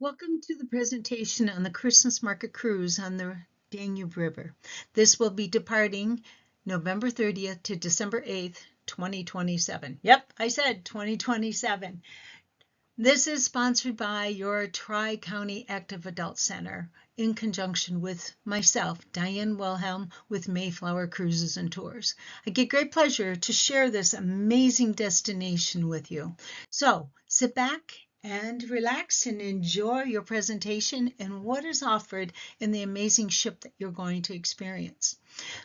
Welcome to the presentation on the Christmas Market Cruise on the Danube River. This will be departing November 30th to December 8th, 2027. Yep, I said 2027. This is sponsored by your Tri-County Active Adult Center in conjunction with myself, Diane Wilhelm, with Mayflower Cruises and Tours. I get great pleasure to share this amazing destination with you. So sit back and relax and enjoy your presentation and what is offered in the amazing ship that you're going to experience.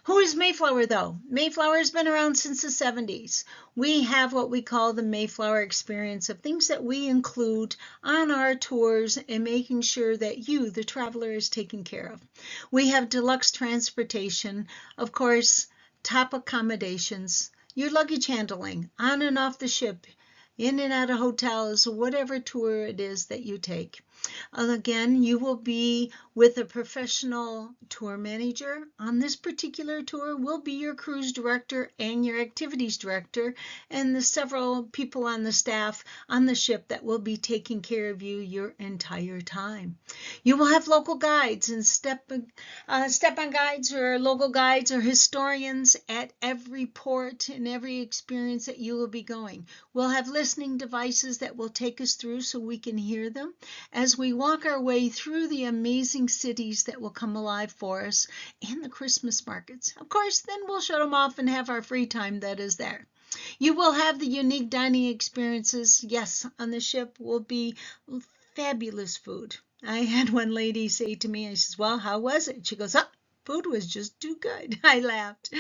Who is Mayflower, though? Mayflower has been around since the 70s. We have what we call the Mayflower experience of things that we include on our tours and making sure that you, the traveler, is taken care of. We have deluxe transportation, of course, top accommodations, your luggage handling on and off the ship, in and out of hotels, whatever tour it is that you take. Again, you will be with a professional tour manager. On this particular tour will be your cruise director and your activities director and the several people on the staff on the ship that will be taking care of you your entire time. You will have local guides and step-on guides or local guides or historians at every port and every experience that you will be going. We'll have listening devices that will take us through so we can hear them as we walk our way through the amazing cities that will come alive for us and the Christmas markets. Of course, then we'll shut them off and have our free time that is there. You will have the unique dining experiences. Yes, on the ship will be fabulous food. I had one lady say to me, I says, well, how was it? She goes, oh, food was just too good. I laughed.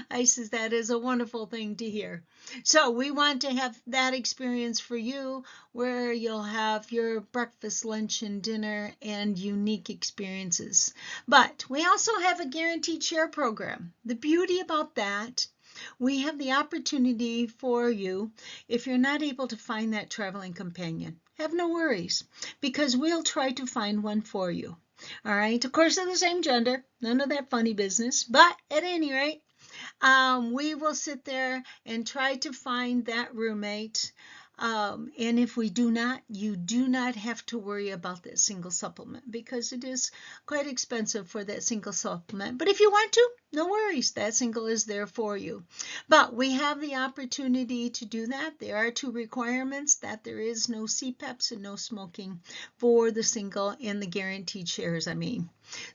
I says, that is a wonderful thing to hear. So we want to have that experience for you where you'll have your breakfast, lunch, and dinner and unique experiences. But we also have a guaranteed share program. The beauty about that, we have the opportunity for you, if you're not able to find that traveling companion, have no worries, because we'll try to find one for you. All right, of course, of the same gender, none of that funny business, but at any rate, we will sit there and try to find that roommate. And if we do not, you do not have to worry about that single supplement because it is quite expensive for that single supplement. But if you want to, no worries, that single is there for you. But we have the opportunity to do that. There are two requirements: that there is no CPAPs and no smoking for the single and the guaranteed shares,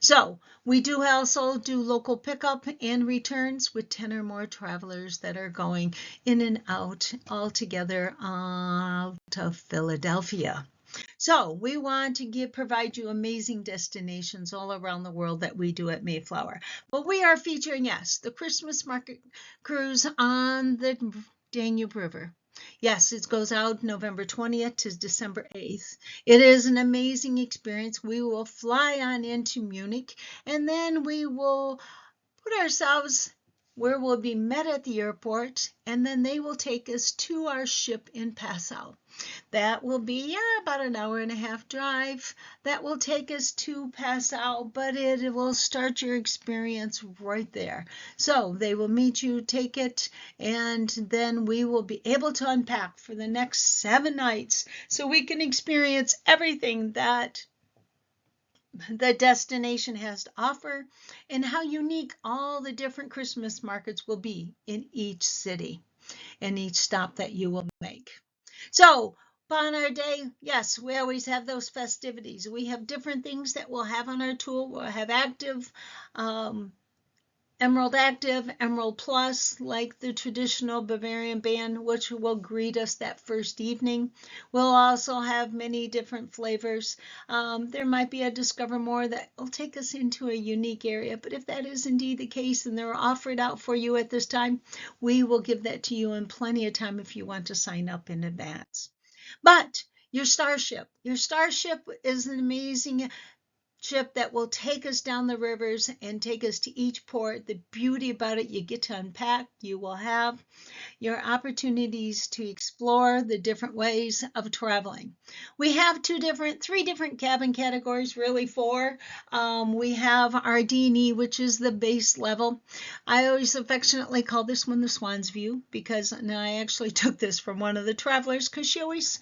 So we do also do local pickup and returns with 10 or more travelers that are going in and out altogether out of Philadelphia. So we want to provide you amazing destinations all around the world that we do at Mayflower. But we are featuring, yes, the Christmas Market Cruise on the Danube River. Yes, it goes out November 20th to December 8th. It is an amazing experience. We will fly on into Munich and then we will put ourselves where we'll be met at the airport, and then they will take us to our ship in Passau. That will be about an hour and a half drive. That will take us to Passau, but it will start your experience right there. So they will meet you, take it, and then we will be able to unpack for the next 7 nights so we can experience everything that the destination has to offer and how unique all the different Christmas markets will be in each city and each stop that you will make. So upon our day, yes, we always have those festivities. We have different things that we'll have on our tour. We'll have active, Emerald Active, Emerald Plus, like the traditional Bavarian band, which will greet us that first evening. We'll also have many different flavors. There might be a Discover More that will take us into a unique area, but if that is indeed the case and they're offered out for you at this time, we will give that to you in plenty of time if you want to sign up in advance. But your Starship is an amazing ship that will take us down the rivers and take us to each port. The beauty about it, you get to unpack. You will have your opportunities to explore the different ways of traveling. We have three different cabin categories, really four. We have our D&E, which is the base level. I always affectionately call this one the Swan's View because I actually took this from one of the travelers because she always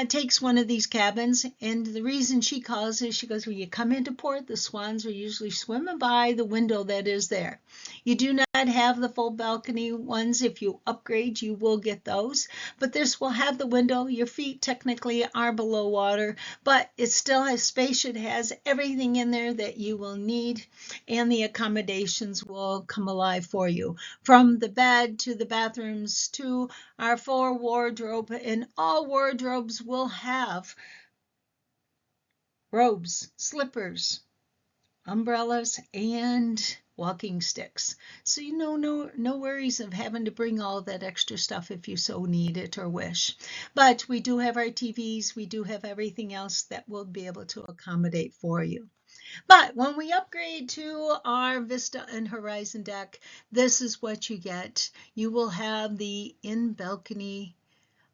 takes one of these cabins, and the reason she calls is she goes, when you come into port, the swans are usually swimming by the window that is there. You do not have the full balcony ones. If you upgrade, you will get those, but this will have the window. Your feet technically are below water, but it still has space. It has everything in there that you will need, and the accommodations will come alive for you, from the bed to the bathrooms to our full wardrobe, and all wardrobes will have robes, slippers, umbrellas, and walking sticks. So no worries of having to bring all that extra stuff if you so need it or wish. But we do have our TVs, we do have everything else that will be able to accommodate for you. But when we upgrade to our Vista and Horizon deck, this is what you get. You will have the in-balcony,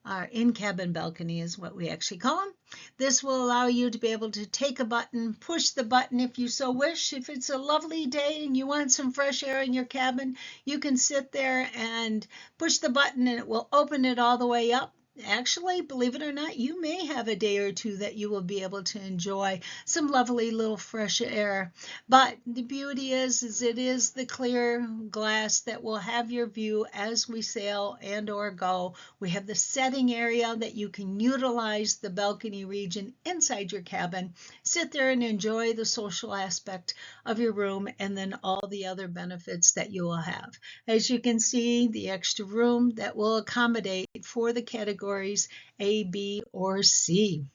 our in-cabin balcony is what we actually call them. This will allow you to be able to take a button, push the button if you so wish. If it's a lovely day and you want some fresh air in your cabin, you can sit there and push the button and it will open it all the way up. Actually, believe it or not, you may have a day or two that you will be able to enjoy some lovely little fresh air. But the beauty is it is the clear glass that will have your view as we sail and or go. We have the setting area that you can utilize the balcony region inside your cabin, sit there and enjoy the social aspect of your room, and then all the other benefits that you will have. As you can see, the extra room that will accommodate for the categories A, B, or C.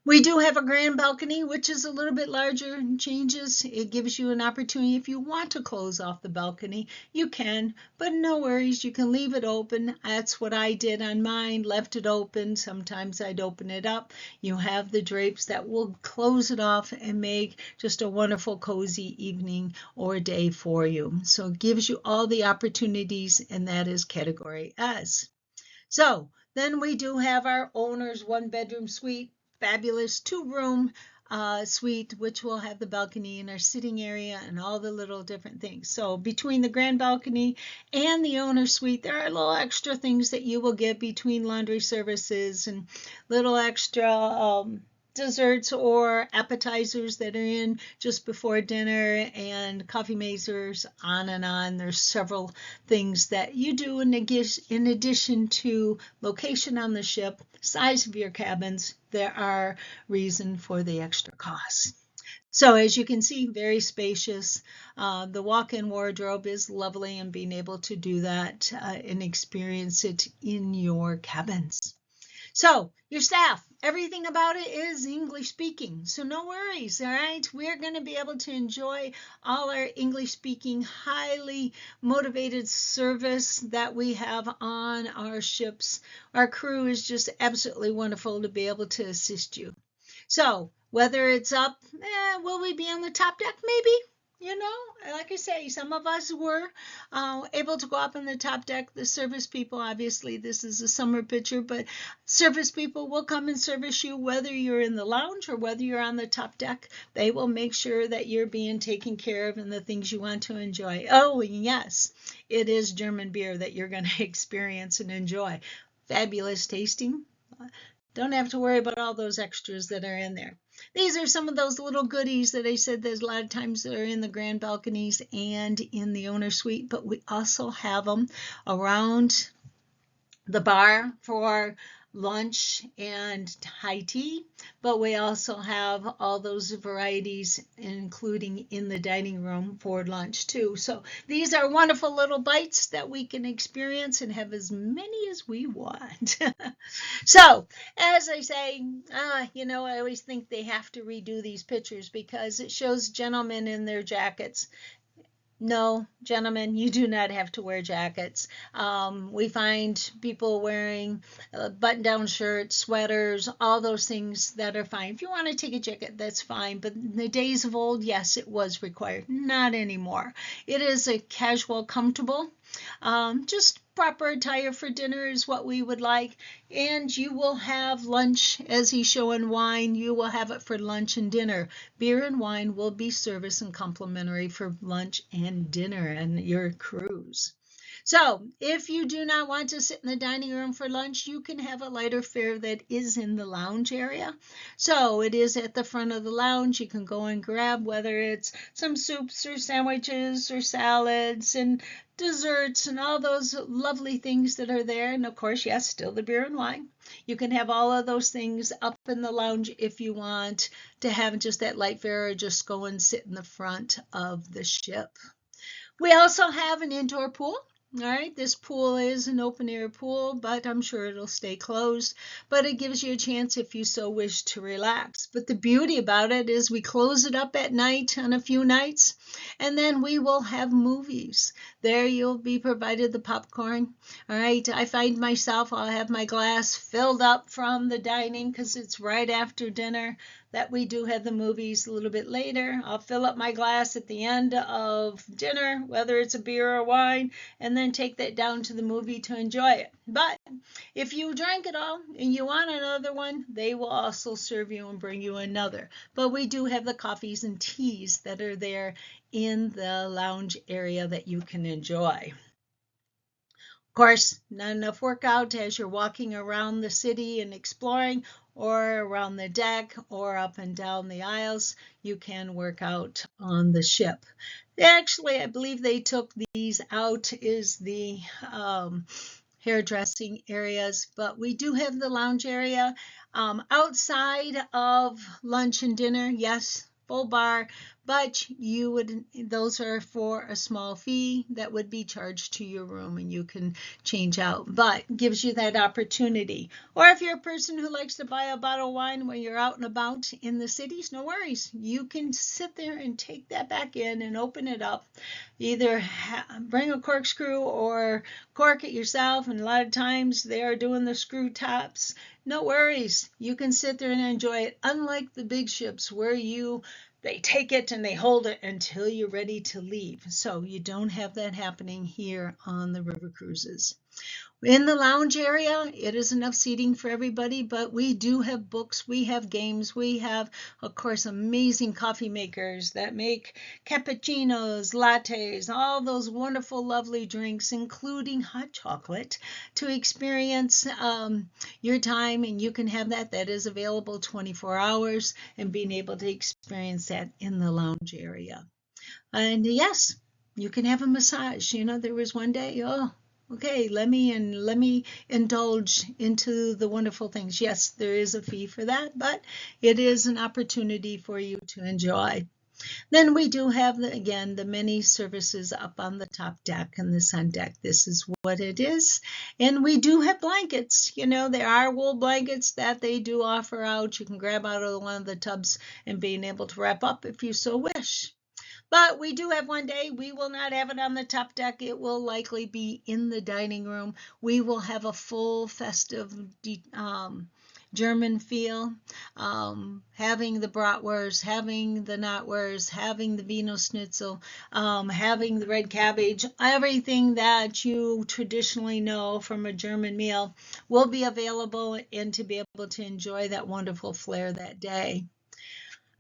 We do have a grand balcony, which is a little bit larger and changes. It gives you an opportunity, if you want to close off the balcony, you can, but no worries, you can leave it open. That's what I did on mine, left it open. Sometimes I'd open it up. You have the drapes that will close it off and make just a wonderful, cozy evening or day for you. So it gives you all the opportunities, and that is category S. So then we do have our owner's one-bedroom suite, fabulous two-room suite, which will have the balcony and our sitting area and all the little different things. So between the grand balcony and the owner's suite, there are little extra things that you will get between laundry services and little extra desserts or appetizers that are in just before dinner, and coffee mazers, on and on. There's several things that you do in addition to location on the ship, size of your cabins. There are reason for the extra costs. So as you can see, very spacious. The walk-in wardrobe is lovely, and being able to do that and experience it in your cabins. So your staff, everything about it is English speaking. So no worries, all right? We're going to be able to enjoy all our English speaking, highly motivated service that we have on our ships. Our crew is just absolutely wonderful to be able to assist you. So whether it's up, will we be on the top deck? Maybe. You know, like I say, some of us were able to go up on the top deck. The service people, obviously, this is a summer picture, but service people will come and service you whether you're in the lounge or whether you're on the top deck. They will make sure that you're being taken care of and the things you want to enjoy. Oh, yes, it is German beer that you're going to experience and enjoy. Fabulous tasting. Don't have to worry about all those extras that are in there. These are some of those little goodies that I said there's a lot of times that are in the grand balconies and in the owner suite, but we also have them around the bar for lunch and high tea, but we also have all those varieties, including in the dining room for lunch too. So these are wonderful little bites that we can experience and have as many as we want. So as I say, I always think they have to redo these pictures because it shows gentlemen in their jackets. No, gentlemen, you do not have to wear jackets. We find people wearing button-down shirts, sweaters, all those things that are fine. If you want to take a jacket, that's fine. But in the days of old, yes, it was required. Not anymore. It is a casual, comfortable, just proper attire for dinner is what we would like. And you will have lunch, as he's showing wine, you will have it for lunch and dinner. Beer and wine will be service and complimentary for lunch and dinner and your cruise. So, if you do not want to sit in the dining room for lunch, you can have a lighter fare that is in the lounge area. So, it is at the front of the lounge. You can go and grab whether it's some soups or sandwiches or salads and desserts and all those lovely things that are there. And of course, yes, still the beer and wine. You can have all of those things up in the lounge if you want to have just that light fare or just go and sit in the front of the ship. We also have an indoor pool. All right, this pool is an open air pool, but I'm sure it'll stay closed. But it gives you a chance if you so wish to relax. But the beauty about it is we close it up at night on a few nights, and then we will have movies. There you'll be provided the popcorn. All right, I find myself, I'll have my glass filled up from the dining because it's right after dinner that we do have the movies a little bit later. I'll fill up my glass at the end of dinner, whether it's a beer or wine, and then take that down to the movie to enjoy it. But if you drank it all and you want another one, they will also serve you and bring you another. But we do have the coffees and teas that are there in the lounge area that you can enjoy. Of course, not enough workout as you're walking around the city and exploring, or around the deck, or up and down the aisles. You can work out on the ship. Actually, I believe they took these out is the hairdressing areas, but we do have the lounge area outside of lunch and dinner. Yes, full bar, but those are for a small fee that would be charged to your room and you can change out, but gives you that opportunity. Or if you're a person who likes to buy a bottle of wine when you're out and about in the cities, no worries. You can sit there and take that back in and open it up. Either bring a corkscrew or cork it yourself, and a lot of times they are doing the screw tops. No worries. You can sit there and enjoy it, unlike the big ships where they take it and they hold it until you're ready to leave. So you don't have that happening here on the river cruises. In the lounge area, it is enough seating for everybody, but we do have books, we have games, we have, of course, amazing coffee makers that make cappuccinos, lattes, all those wonderful, lovely drinks, including hot chocolate, to experience your time, and you can have that. That is available 24 hours, and being able to experience that in the lounge area. And yes, you can have a massage. There was one day, okay, let me indulge into the wonderful things. Yes, there is a fee for that, but it is an opportunity for you to enjoy. Then we do have, again, the many services up on the top deck and the sun deck. This is what it is. And we do have blankets. There are wool blankets that they do offer out. You can grab out of one of the tubs and being able to wrap up if you so wish. But we do have one day, we will not have it on the top deck. It will likely be in the dining room. We will have a full festive German feel, having the bratwurst, having the knotwurst, having the Wiener Schnitzel, having the red cabbage, everything that you traditionally know from a German meal will be available and to be able to enjoy that wonderful flair that day.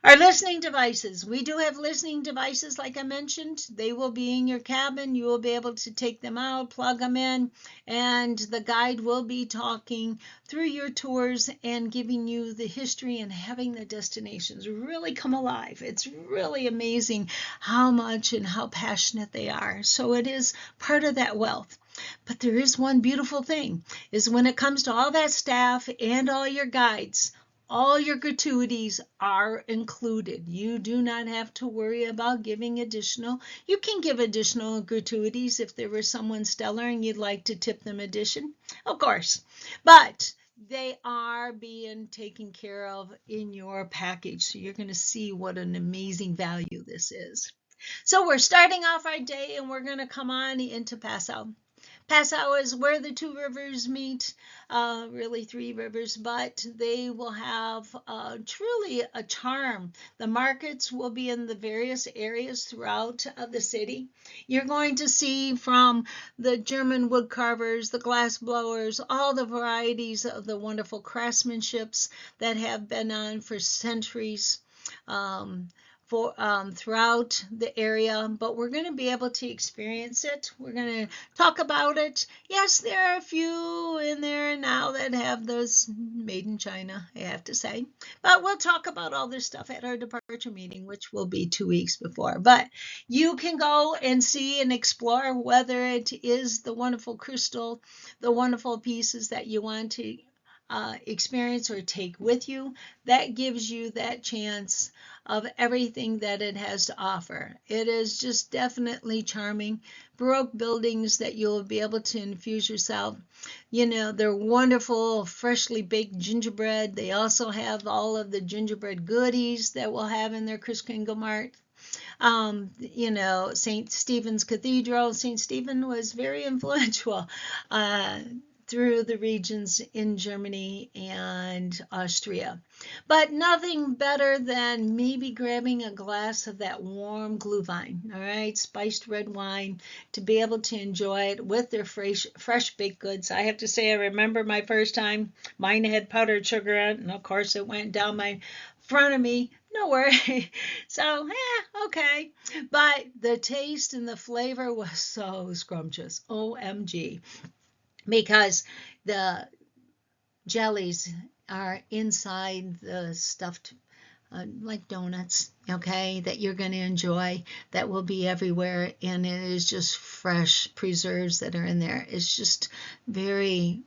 Our listening devices. We do have listening devices, like I mentioned. They will be in your cabin. You will be able to take them out, plug them in, and the guide will be talking through your tours and giving you the history and having the destinations really come alive. It's really amazing how much and how passionate they are. So it is part of that wealth. But there is one beautiful thing, is when it comes to all that staff and all your guides, all your gratuities are included. You do not have to worry about giving additional. You can give additional gratuities if there was someone stellar and you'd like to tip them addition, of course. But they are being taken care of in your package. So you're going to see what an amazing value this is. So we're starting off our day and we're going to come on into Passau. Passau is where the two rivers meet, really three rivers, but they will have truly a charm. The markets will be in the various areas throughout the city. You're going to see from the German wood carvers, the glass blowers, all the varieties of the wonderful craftsmanships that have been on for centuries. Um, throughout the area, but we're going to be able to experience it. We're going to talk about it. Yes, there are a few in there now that have those made in China, I have to say. But we'll talk about all this stuff at our departure meeting, which will be 2 weeks before. But you can go and see and explore whether it is the wonderful crystal, the wonderful pieces that you want to experience or take with you. That gives you that chance of everything that it has to offer. It is just definitely charming. Baroque buildings that you'll be able to infuse yourself. You know, they're wonderful, freshly baked gingerbread. They also have all of the gingerbread goodies that we'll have in their Christkindlmarkt. You know, St. Stephen's Cathedral. St. Stephen was very influential through the regions in Germany and Austria. But nothing better than maybe grabbing a glass of that warm Glühwein, all right, spiced red wine, to be able to enjoy it with their fresh baked goods. I have to say, I remember my first time. Mine had powdered sugar in it, and of course it went down my front of me. No worry. So, okay. But the taste and the flavor was so scrumptious. OMG. Because the jellies are inside the stuffed like donuts, okay, that you're going to enjoy, that will be everywhere, and it is just fresh preserves that are in there. It's just very,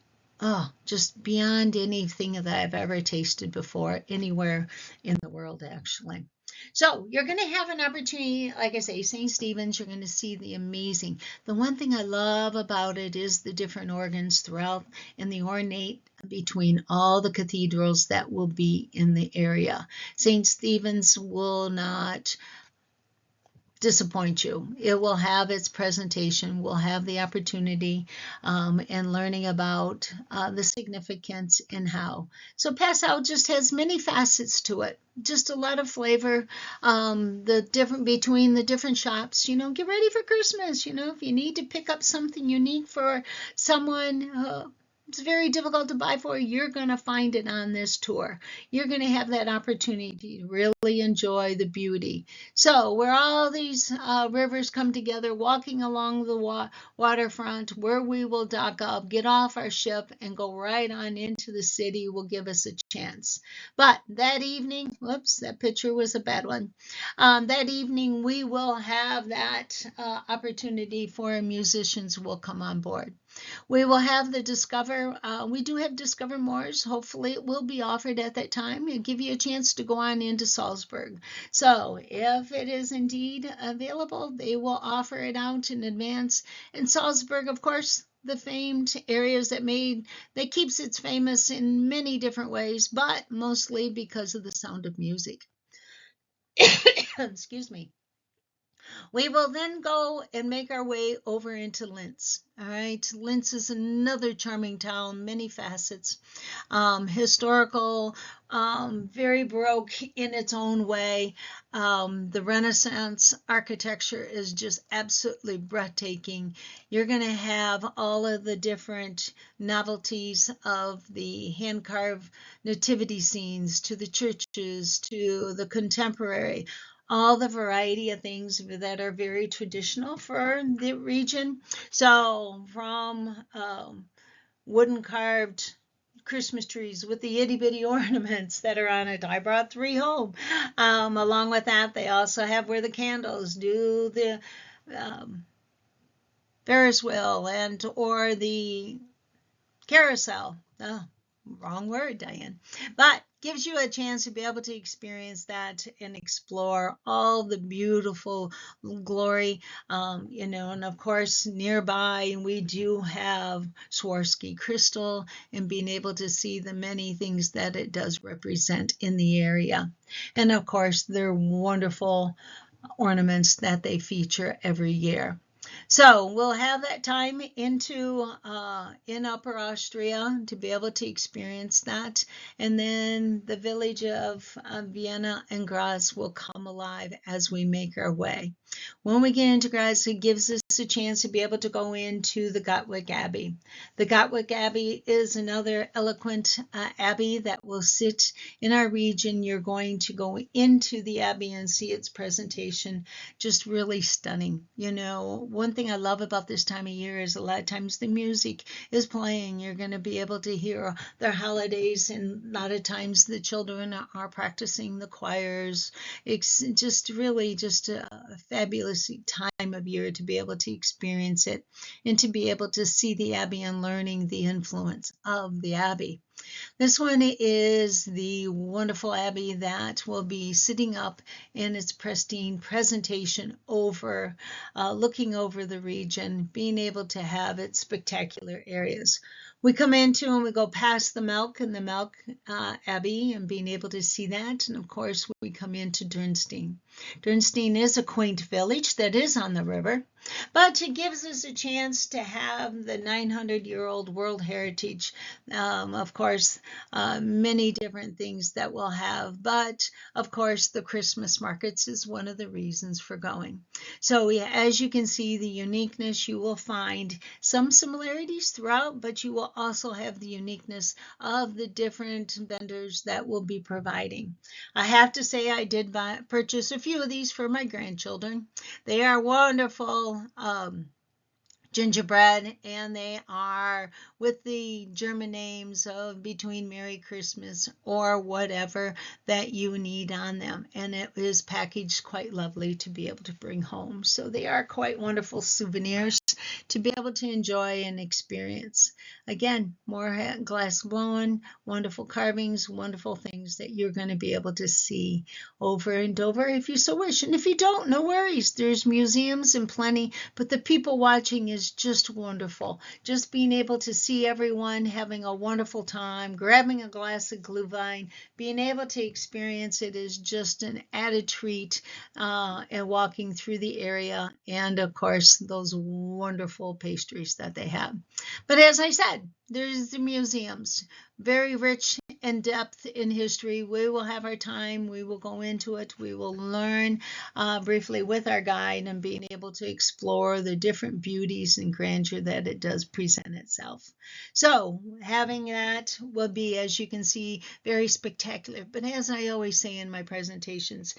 just beyond anything that I've ever tasted before anywhere in the world, actually. So you're going to have an opportunity, like I say, St. Stephen's, you're going to see the amazing. The one thing I love about it is the different organs throughout and the ornate between all the cathedrals that will be in the area. St. Stephen's will not disappoint you. It will have its presentation. We'll have the opportunity and learning about the significance and how. So Passau just has many facets to it. Just a lot of flavor. The different between the different shops. You know, get ready for Christmas. You know, if you need to pick up something unique for someone. It's very difficult to buy for. You're going to find it on this tour. You're going to have that opportunity to really enjoy the beauty. So where all these rivers come together, walking along the waterfront, where we will dock up, get off our ship, and go right on into the city will give us a chance. But that evening, whoops, that picture was a bad one. That evening, we will have that opportunity for musicians will come on board. We will have the Discover. We do have Discover Moors. Hopefully, it will be offered at that time and give you a chance to go on into Salzburg. So, if it is indeed available, they will offer it out in advance. And Salzburg, of course, the famed areas that keeps it famous in many different ways, but mostly because of the sound of music. Excuse me. We will then go and make our way over into Linz. All right, Linz is another charming town, many facets, historical, very Baroque in its own way. The Renaissance architecture is just absolutely breathtaking. You're going to have all of the different novelties of the hand-carved nativity scenes to the churches to the contemporary, all the variety of things that are very traditional for the region. So from wooden carved Christmas trees with the itty bitty ornaments that are on it. I brought 3 home. Along with that, they also have where the candles do the Ferris wheel and or the carousel. Oh, wrong word, Diane. But gives you a chance to be able to experience that and explore all the beautiful glory, you know, and of course nearby we do have Swarovski crystal and being able to see the many things that it does represent in the area. And of course their wonderful ornaments that they feature every year. So we'll have that time in Upper Austria to be able to experience that, and then the village of Vienna and Graz will come alive as we make our way. When we get into Graz, it gives us a chance to be able to go into the Gottwig Abbey. The Gottwig Abbey is another eloquent abbey that will sit in our region. You're going to go into the abbey and see its presentation, just really stunning. You know, one thing I love about this time of year is a lot of times the music is playing. You're going to be able to hear their holidays, and a lot of times the children are practicing the choirs. It's just really just a fabulous time of year to be able to experience it and to be able to see the abbey and learning the influence of the abbey. This one is the wonderful abbey that will be sitting up in its pristine presentation over, looking over the region, being able to have its spectacular areas. We come into and we go past the Melk and the Melk Abbey and being able to see that. And of course, we come into Dürnstein. Dürnstein is a quaint village that is on the river, but it gives us a chance to have the 900-year-old World Heritage. Of course, many different things that we'll have, but of course, the Christmas markets is one of the reasons for going. So as you can see, the uniqueness, you will find some similarities throughout, but you will also have the uniqueness of the different vendors that will be providing. I have to say I did purchase a few of these for my grandchildren. They are wonderful gingerbread, and they are with the German names of Between Merry Christmas or whatever that you need on them, and it is packaged quite lovely to be able to bring home. So they are quite wonderful souvenirs to be able to enjoy and experience. Again, more glass blowing, wonderful carvings, wonderful things that you're going to be able to see over and over if you so wish. And if you don't, no worries. There's museums and plenty, but the people watching is just wonderful. Just being able to see everyone having a wonderful time, grabbing a glass of Glühwein, being able to experience it is just an added treat, and walking through the area, and of course those wonderful pastries that they have. But as I said, there's the museums, very rich in depth in history. We will have our time. We will go into it. We will learn briefly with our guide and being able to explore the different beauties and grandeur that it does present itself. So having that will be, as you can see, very spectacular. But as I always say in my presentations,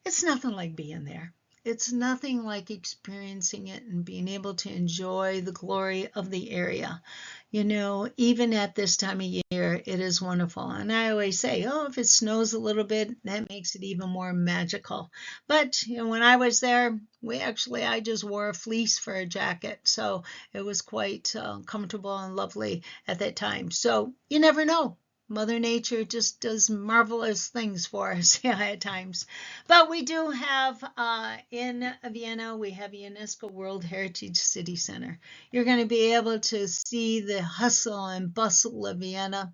it's nothing like being there. It's nothing like experiencing it and being able to enjoy the glory of the area. You know, even at this time of year, it is wonderful. And I always say, oh, if it snows a little bit, that makes it even more magical. But you know, when I was there, I just wore a fleece for a jacket. So it was quite comfortable and lovely at that time. So you never know. Mother Nature just does marvelous things for us at times. But we do have in Vienna, we have UNESCO World Heritage City Center. You're going to be able to see the hustle and bustle of Vienna,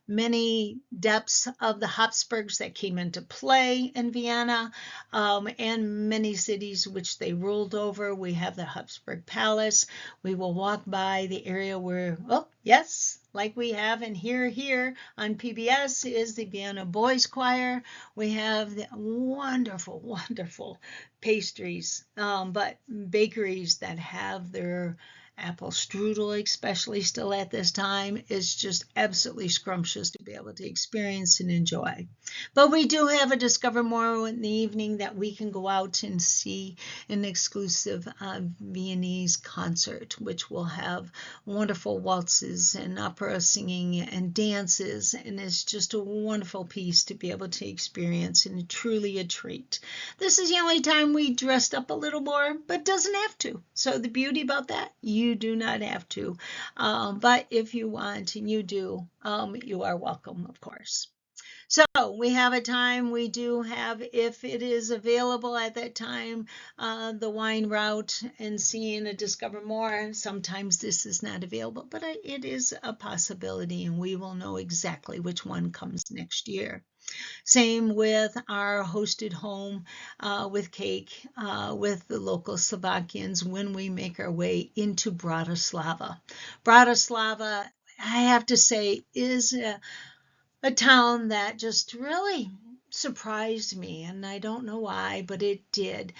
many depths of the Habsburgs that came into play in Vienna, and many cities which they ruled over. We have the Habsburg Palace. We will walk by the area where, oh, yes, like we have and here on PBS is the Vienna Boys Choir. We have the wonderful, wonderful pastries, but bakeries that have their apple strudel, especially still at this time, is just absolutely scrumptious to be able to experience and enjoy. But we do have a Discover More in the evening that we can go out and see an exclusive Viennese concert, which will have wonderful waltzes and opera singing and dances, and it's just a wonderful piece to be able to experience and truly a treat. This is the only time we dressed up a little more, but doesn't have to. So the beauty about that, you do not have to, but if you want and you do, you are welcome, of course. So we have a time, we do have, if it is available at that time, the wine route and seeing a Discover More. Sometimes this is not available, but it is a possibility, and we will know exactly which one comes next year. Same with our hosted home with cake with the local Slovakians when we make our way into Bratislava. Bratislava, I have to say, is a town that just really surprised me, and I don't know why, but it did.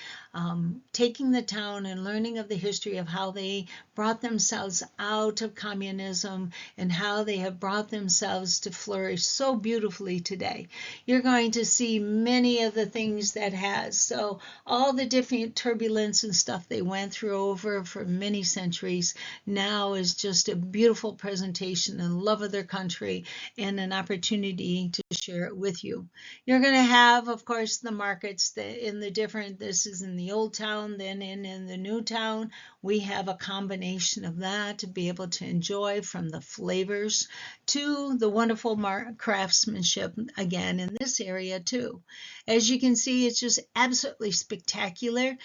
Taking the town and learning of the history of how they brought themselves out of communism and how they have brought themselves to flourish so beautifully today. You're going to see many of the things that has. So all the different turbulence and stuff they went through over for many centuries now is just a beautiful presentation and love of their country and an opportunity to share it with you. You're going to have, of course, the markets in the different, this is in the old town, then in the new town, we have a combination of that to be able to enjoy, from the flavors to the wonderful craftsmanship, again, in this area too. As you can see, it's just absolutely spectacular.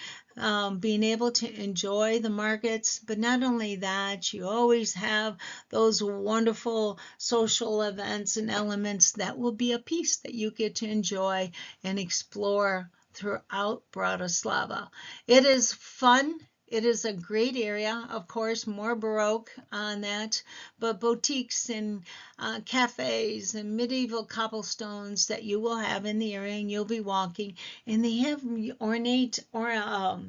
Being able to enjoy the markets, but not only that, you always have those wonderful social events and elements that will be a piece that you get to enjoy and explore throughout Bratislava. It is fun. It is a great area, of course, more Baroque on that, but boutiques and cafes and medieval cobblestones that you will have in the area, and you'll be walking, and they have ornate or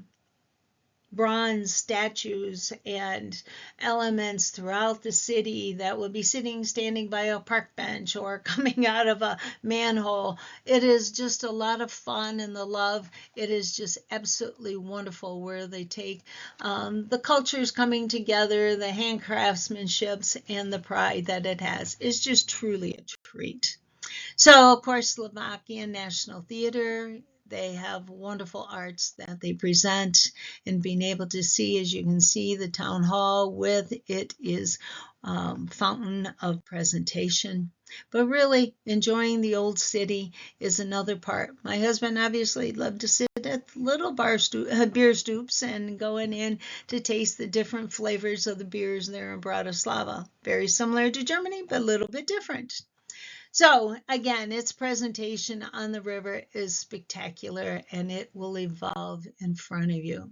bronze statues and elements throughout the city that will be standing by a park bench or coming out of a manhole. It is just a lot of fun, and the love. It is just absolutely wonderful where they take the cultures coming together, the hand craftsmanships, and the pride that it has. It's just truly a treat. So, of course, Slovakian National Theater, they have wonderful arts that they present, and being able to see, as you can see, the town hall with it is fountain of presentation. But really, enjoying the old city is another part. My husband obviously loved to sit at little beer stoops and going in to taste the different flavors of the beers there in Bratislava. Very similar to Germany, but a little bit different. So again, its presentation on the river is spectacular, and it will evolve in front of you.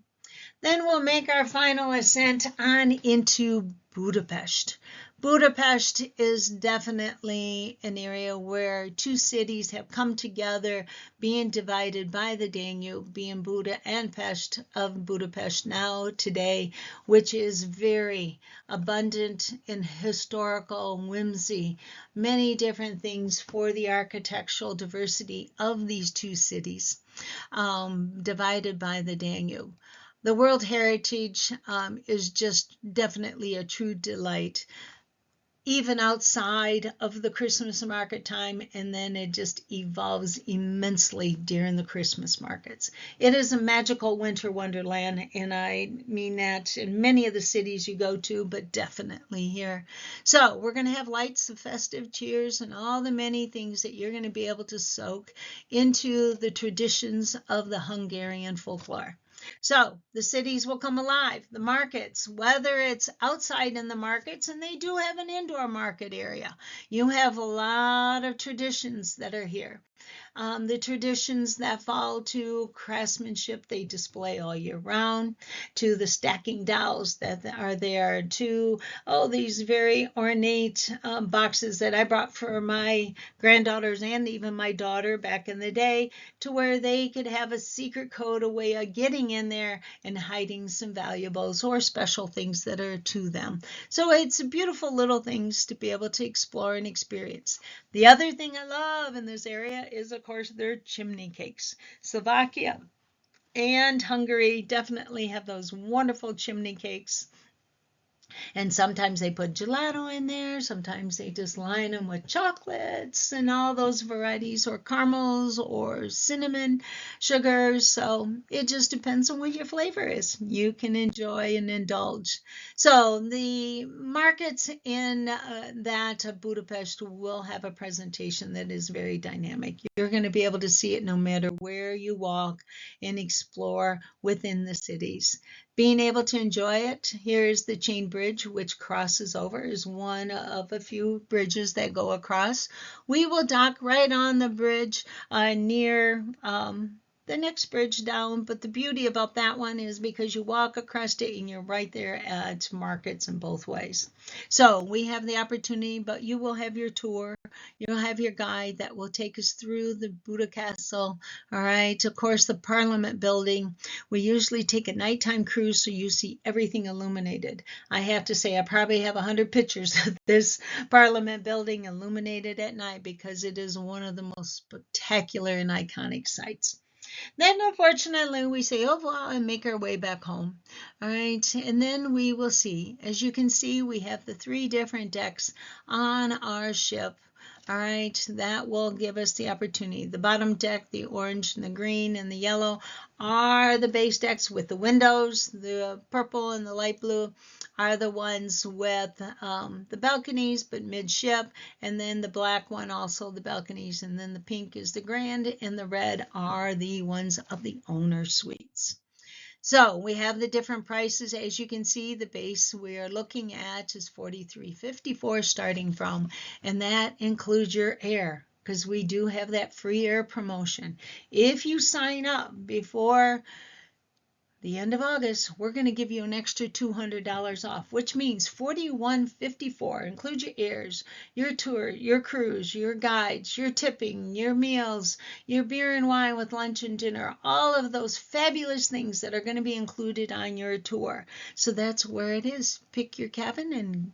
Then we'll make our final ascent on into Budapest. Budapest is definitely an area where two cities have come together, being divided by the Danube, being Buda and Pest of Budapest now today, which is very abundant in historical whimsy, many different things for the architectural diversity of these two cities, divided by the Danube. The World Heritage is just definitely a true delight, even outside of the Christmas market time, and then it just evolves immensely during the Christmas markets. It is a magical winter wonderland, and I mean that in many of the cities you go to, but definitely here. So we're going to have lights of festive cheers and all the many things that you're going to be able to soak into the traditions of the Hungarian folklore. So the cities will come alive, the markets, whether it's outside in the markets, and they do have an indoor market area. You have a lot of traditions that are here. The traditions that fall to craftsmanship they display all year round, to the stacking dolls that are there, to these very ornate boxes that I brought for my granddaughters and even my daughter back in the day, to where they could have a secret code, a way of getting in there and hiding some valuables or special things that are to them. So it's beautiful little things to be able to explore and experience. The other thing I love in this area is, of course, their chimney cakes. Slovakia and Hungary definitely have those wonderful chimney cakes. And sometimes they put gelato in there. Sometimes they just line them with chocolates and all those varieties, or caramels or cinnamon sugars. So it just depends on what your flavor is. You can enjoy and indulge. So the markets in that Budapest will have a presentation that is very dynamic. You're going to be able to see it no matter where you walk and explore within the cities. being able to enjoy it. Here's the chain bridge, which crosses over, is one of a few bridges that go across. We will dock right on the bridge near the next bridge down, but the beauty about that one is because you walk across it and you're right there at markets in both ways. So we have the opportunity, but you will have your tour. You'll have your guide that will take us through the Buddha Castle. All right, of course, the Parliament building. We usually take a nighttime cruise so you see everything illuminated. I have to say, I probably have 100 pictures of this Parliament building illuminated at night because it is one of the most spectacular and iconic sites. Then, unfortunately, we say au revoir and make our way back home. All right, and then we will see. As you can see, we have the 3 different decks on our ship. All right, that will give us the opportunity. The bottom deck, the orange and the green and the yellow, are the base decks with the windows. The purple and the light blue are the ones with the balconies, but midship. And then the black one, also the balconies. And then the pink is the grand, and the red are the ones of the owner suites. So we have the different prices. As you can see, the base we are looking at is $43.54 starting from, and that includes your air, because we do have that free air promotion. If you sign up before the end of August, we're going to give you an extra $200 off, which means $41.54. Include your airs, your tour, your cruise, your guides, your tipping, your meals, your beer and wine with lunch and dinner, all of those fabulous things that are going to be included on your tour. So that's where it is. Pick your cabin and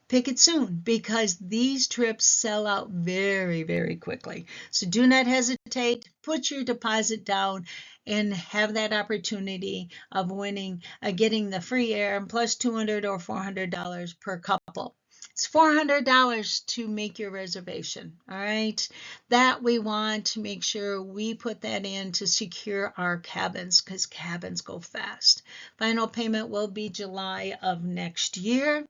pick it soon, because these trips sell out very, very quickly. So do not hesitate. Put your deposit down and have that opportunity of winning, getting the free air and plus $200 or $400 per couple. It's $400 to make your reservation. All right, that we want to make sure we put that in to secure our cabins, because cabins go fast. Final payment will be July of next year.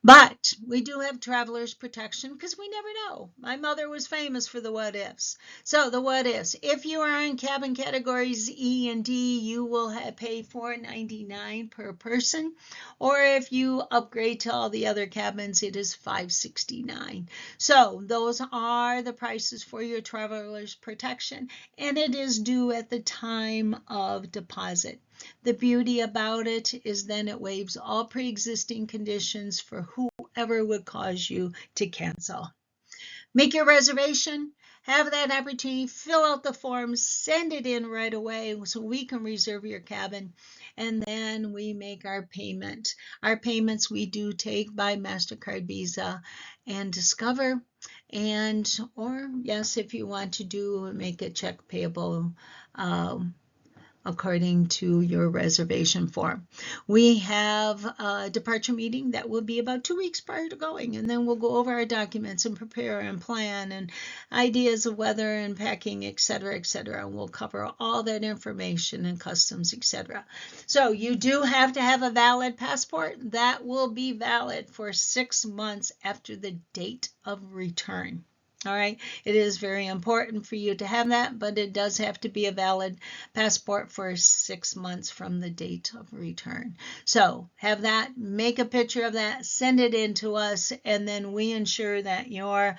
But we do have traveler's protection, because we never know. My mother was famous for the what ifs. So the what ifs: if you are in cabin categories E and D, you will pay $4.99 per person. Or if you upgrade to all the other cabins, it is $5.69. So those are the prices for your traveler's protection, and it is due at the time of deposit. The beauty about it is then it waives all pre-existing conditions for whoever would cause you to cancel. Make your reservation, have that opportunity, fill out the forms, send it in right away so we can reserve your cabin, and then we make our payment. Our payments we do take by MasterCard, Visa, and Discover. Or yes, if you want to make a check payable according to your reservation form. We have a departure meeting that will be about 2 weeks prior to going, and then we'll go over our documents and prepare and plan and ideas of weather and packing, etc., etc. And we'll cover all that information and customs, etc. So you do have to have a valid passport. That will be valid for 6 months after the date of return. All right, it is very important for you to have that, but it does have to be a valid passport for 6 months from the date of return. So have that, make a picture of that, send it in to us, and then we ensure that your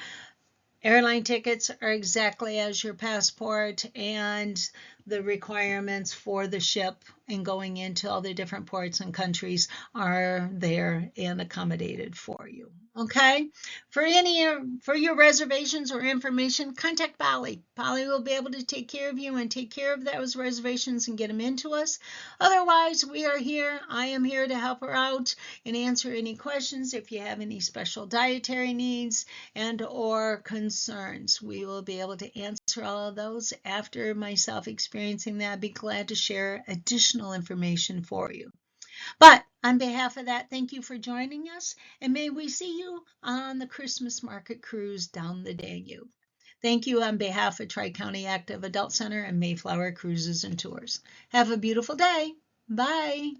airline tickets are exactly as your passport, and the requirements for the ship and going into all the different ports and countries are there and accommodated for you. Okay, for your reservations or information, contact Polly. Polly will be able to take care of you and take care of those reservations and get them into us. Otherwise, we are here. I am here to help her out and answer any questions. If you have any special dietary needs and or concerns, we will be able to answer all of those. After myself experiencing that, I'd be glad to share additional information for you. But on behalf of that, thank you for joining us, and may we see you on the Christmas market cruise down the Danube. Thank you on behalf of Tri-County Active Adult Center and Mayflower Cruises and Tours. Have a beautiful day. Bye.